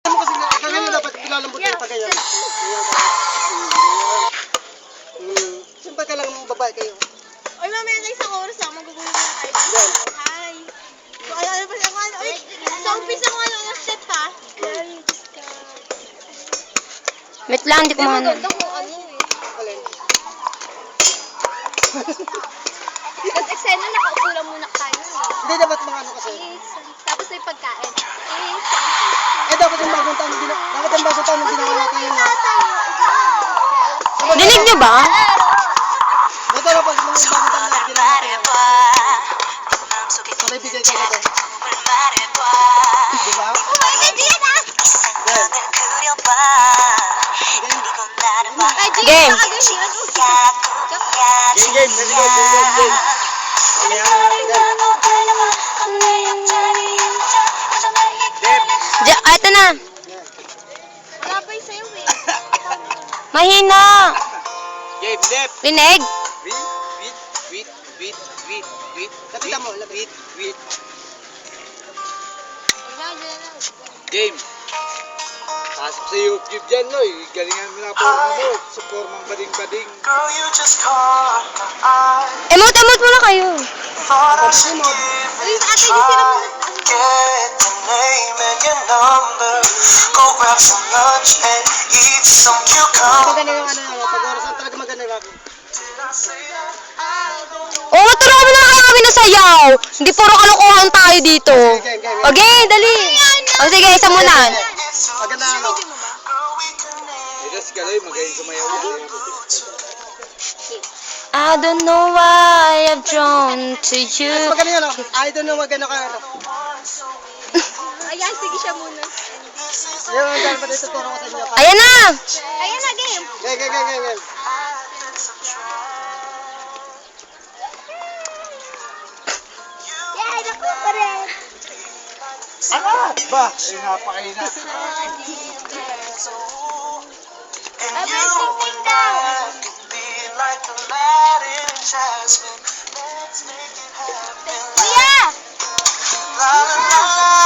mo kasi ganyan dapat ilalambot yung pagganyan. Siyempre ka lang babae kayo. Oy, mamaya na isang oras ako. Magugulo na tayo. Hi. So, ano pa siya kung ano? Oy, sa umpisa mo ano ng step ha? Wait lang, hindi ko mahanap. Maganda kung ano eh. Alin? Nag-eksena, nakaupo lang muna tayo. Hindi dapat mga ano kasi. Tapos may pagkain. Dapat yung bagong taon din. Dapat yung bagong taon din ginawa natin yun. Dinig nyo ba? Ito na pag mga bagong taon na ginawa natin. Sabay bigay ka na ito. Diba? Game. Ito na. Wala pa yung sayo eh. Mahina. Linig. Lapitan mo, lapit. Game. Pasok sa YouTube dyan, no? Galingan mo na porma mo. Sa pormang bading-bading. Emote muna kayo. Uy, ate, hindi sila muna. Maganda yung ano yung pag oras ang talaga maganda yung Oo, turuan mo na kaya kami na sayaw. Hindi puro kalokohan tayo dito. Okay, dali. O sige, isa muna. maganda ano. Ito si Kaloy, magaling sumayaw yan. I don't know why I've drawn to you. Mas maganda yun, I don't know maganda ka ano. Ayan, sige siya muna. Yung dahil pa dito turo ko sa inyo. Ayan na. Ayan na, game. Game. Yay, naku pa rin. Ba? Eh, napakahina. Everything down. Kuya! La la la la.